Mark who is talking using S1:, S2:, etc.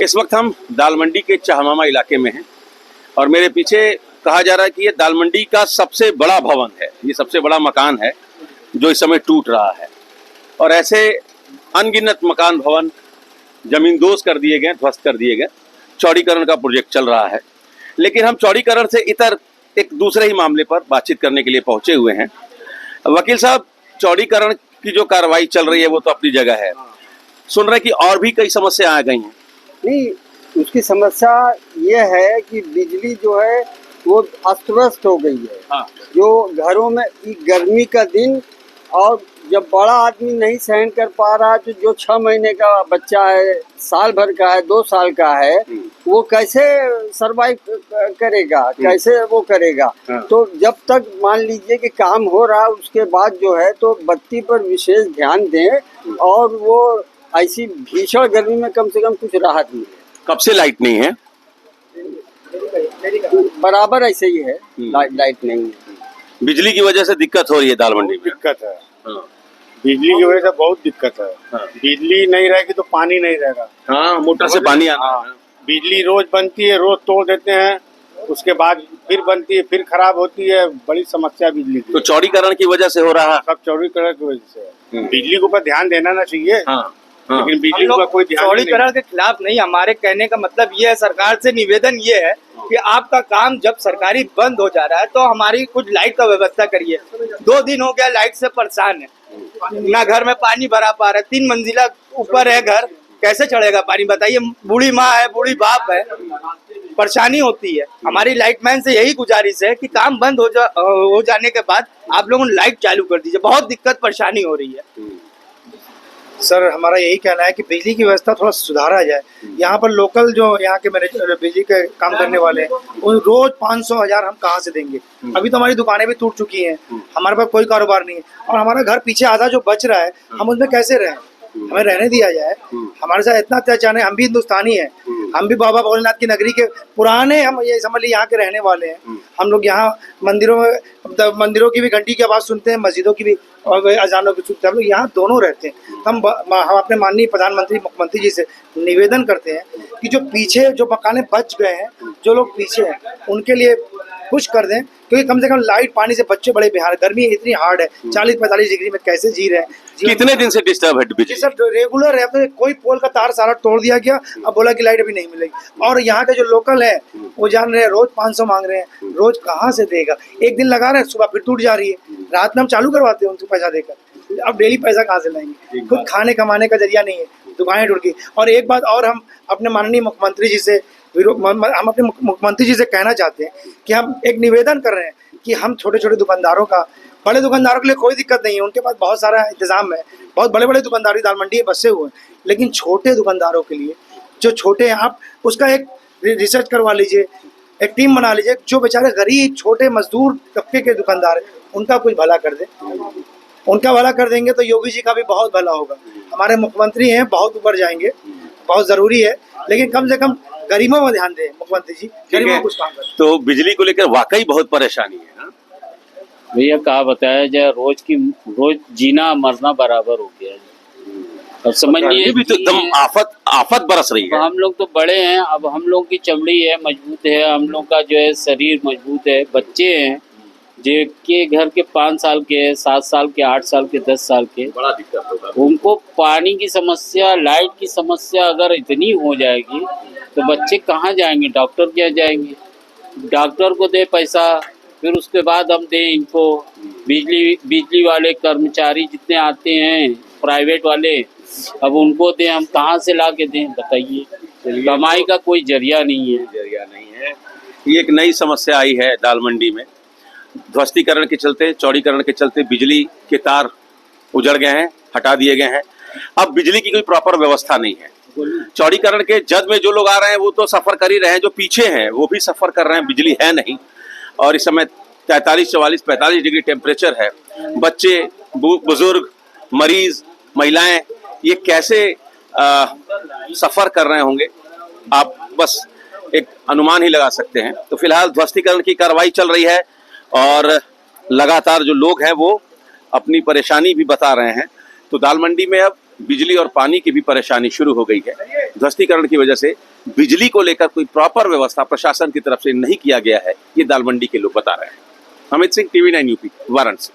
S1: इस वक्त हम दाल मंडी के चाहमामा इलाके में हैं और मेरे पीछे कहा जा रहा है कि ये दाल मंडी का सबसे बड़ा भवन है, ये सबसे बड़ा मकान है जो इस समय टूट रहा है। और ऐसे अनगिनत मकान भवन जमींदोज कर दिए गए, ध्वस्त कर दिए गए। चौड़ीकरण का प्रोजेक्ट चल रहा है, लेकिन हम चौड़ीकरण से इतर एक दूसरे ही मामले पर बातचीत करने के लिए पहुंचे हुए हैं। वकील साहब, चौड़ीकरण की जो कार्रवाई चल रही है वो तो अपनी जगह है, सुन रहे कि और भी कई समस्या आ गई हैं।
S2: नहीं, उसकी समस्या ये है कि बिजली जो है वो अस्त व्यस्त हो गई है।
S1: हाँ।
S2: जो घरों में गर्मी का दिन, और जब बड़ा आदमी नहीं सहन कर पा रहा तो जो 6 महीने का बच्चा है, साल भर का है, 2 साल का है, वो कैसे सरवाइव करेगा, कैसे वो करेगा।
S1: हाँ।
S2: तो जब तक मान लीजिए कि काम हो रहा है उसके बाद जो है तो बत्ती पर विशेष ध्यान दें और वो ऐसी भीषण गर्मी में कम से कम कुछ राहत मिले।
S1: कब से लाइट नहीं है?
S2: बराबर ऐसे ही है, लाइट नहीं है।
S1: बिजली की वजह से दिक्कत हो रही है दाल मंडी में।
S3: दिक्कत है,
S1: हाँ।
S3: बिजली की वजह से बहुत दिक्कत है।
S1: हाँ।
S3: बिजली नहीं रहेगी तो पानी नहीं रहेगा।
S1: हाँ, मोटर से पानी आना है।
S3: बिजली रोज बनती है, रोज तोड़ देते हैं, उसके बाद फिर बनती है, फिर खराब होती है। बड़ी समस्या बिजली की।
S1: तो चौड़ीकरण की वजह से हो रहा है।
S3: सब चौड़ीकरण की वजह से। बिजली के ऊपर ध्यान देना ना चाहिए।
S1: हाँ। हाँ।
S3: लेकिन बिजली का कोई ध्यान नहीं।
S4: चौड़ीकरण के खिलाफ नहीं, हमारे कहने का मतलब ये है, सरकार से निवेदन ये है कि आपका काम जब सरकारी बंद हो जा रहा है तो हमारी कुछ लाइट का व्यवस्था करिए। 2 दिन हो गया लाइट से परेशान है, ना घर में पानी भरा पा रहा है। 3 मंजिला ऊपर है घर, कैसे चढ़ेगा पानी बताइए। बूढ़ी माँ है, बूढ़ी बाप है, परेशानी होती है। हमारी लाइटमैन से यही गुजारिश है कि काम बंद हो जाने के बाद आप लोगों ने लाइट चालू कर दीजिए, बहुत दिक्कत परेशानी हो रही है।
S5: सर, हमारा यही कहना है कि बिजली की व्यवस्था थोड़ा सुधारा जाए। यहाँ पर लोकल जो यहाँ के मैनेजर बिजली के काम करने वाले हैं, वो रोज 500-1000 हम कहाँ से देंगे। अभी तो हमारी दुकानें भी टूट चुकी हैं, हमारे पास कोई कारोबार नहीं है, और हमारा घर पीछे आधा जो बच रहा है हम उसमें कैसे रहें। हमें रहने दिया जाए। हमारे साथ इतना अत्याचार है, हम भी हिंदुस्तानी हैं, हम भी बाबा भोलेनाथ की नगरी के पुराने, हम ये समझ लीजिए यहाँ के रहने वाले हैं। हम लोग यहाँ मंदिरों की भी घंटी की आवाज़ सुनते हैं, मस्जिदों की भी और अजानों की सुनते हैं। हम लोग यहाँ दोनों रहते हैं। हम अपने माननीय प्रधानमंत्री मुख्यमंत्री जी से निवेदन करते हैं कि जो पीछे जो मकाने बच गए हैं, जो लोग पीछे हैं, उनके लिए कुछ कर दें, क्योंकि कम से कम लाइट पानी से बच्चे बड़े बिहार। गर्मी इतनी हार्ड है, 40-45 डिग्री में कैसे जी रहे हैं।
S1: कितने दिन से डिस्टर्ब है बिजली?
S5: सर, रेगुलर है, तो कोई पोल का तार सारा तोड़ दिया गया, अब बोला कि लाइट अभी नहीं मिलेगी। और यहाँ के जो लोकल है वो जान रहे हैं, रोज 500 मांग रहे हैं, रोज कहाँ से देगा। एक दिन लगा रहे हैं, सुबह फिर टूट जा रही है, रात में हम चालू करवाते हैं उनको पैसा देकर। अब डेली पैसा कहाँ से लाएंगे, खुद खाने कमाने का जरिया नहीं है, दुकानें टूट गई। और एक बात और, हम अपने माननीय मुख्यमंत्री जी से कहना चाहते हैं कि हम एक निवेदन कर रहे हैं कि हम छोटे छोटे दुकानदारों का, बड़े दुकानदारों के लिए कोई दिक्कत नहीं है, उनके पास बहुत सारा इंतजाम है, बहुत बड़े बड़े दुकानदारी दाल मंडी में बसे हुए हैं, लेकिन छोटे दुकानदारों के लिए, जो छोटे हैं, आप उसका एक रिसर्च करवा लीजिए, एक टीम बना लीजिए। जो बेचारे गरीब छोटे मजदूर तबके के दुकानदार हैं, उनका कुछ भला कर दे। उनका भला कर देंगे तो योगी जी का भी बहुत भला होगा। हमारे मुख्यमंत्री हैं, बहुत ऊपर जाएंगे, बहुत ज़रूरी है, लेकिन कम से कम गरीबों में ध्यान दें मुख्यमंत्री जी, गरीबों को कुछ काम करें।
S1: तो बिजली को लेकर वाकई बहुत परेशानी है।
S6: भैया कहा बताया जाए, रोज जीना मरना बराबर हो गया है। अब समझिए
S1: भी तो एकदम आफत बरस रही है।
S6: हम लोग तो बड़े हैं, अब हम लोग की चमड़ी है मजबूत है, हम लोग का जो है शरीर मजबूत है। बच्चे हैं जो के घर के 5 साल के, 7 साल के, 8 साल के, 10 साल के,
S1: बड़ा दिक्कत होगा।
S6: उनको पानी की समस्या, लाइट की समस्या अगर इतनी हो जाएगी तो बच्चे कहाँ जाएंगे, डॉक्टर क्या जाएंगे। डॉक्टर को दे पैसा, फिर उसके बाद हम दें इनको। बिजली वाले कर्मचारी जितने आते हैं प्राइवेट वाले, अब उनको दें, हम कहाँ से ला के दें बताइए। कमाई का कोई जरिया नहीं है।
S1: ये एक नई समस्या आई है दाल मंडी में। ध्वस्तीकरण के चलते, चौड़ीकरण के चलते बिजली के तार उजड़ गए हैं, हटा दिए गए हैं। अब बिजली की कोई प्रॉपर व्यवस्था नहीं है। चौड़ीकरण के जद में जो लोग आ रहे हैं वो तो सफ़र कर ही रहे हैं, जो पीछे हैं वो भी सफ़र कर रहे हैं, बिजली है नहीं। और इस समय 43, 44, 45 डिग्री टेम्परेचर है। बच्चे, बुजुर्ग, मरीज, महिलाएं, ये कैसे सफ़र कर रहे होंगे, आप बस एक अनुमान ही लगा सकते हैं। तो फिलहाल ध्वस्तीकरण की कार्रवाई चल रही है और लगातार जो लोग हैं वो अपनी परेशानी भी बता रहे हैं। तो दाल मंडी में अब बिजली और पानी की भी परेशानी शुरू हो गई है। ध्वस्तीकरण की वजह से बिजली को लेकर कोई प्रॉपर व्यवस्था प्रशासन की तरफ से नहीं किया गया है, ये दाल मंडी के लोग बता रहे हैं। Amit Singh, TV9 UP, Varanasi.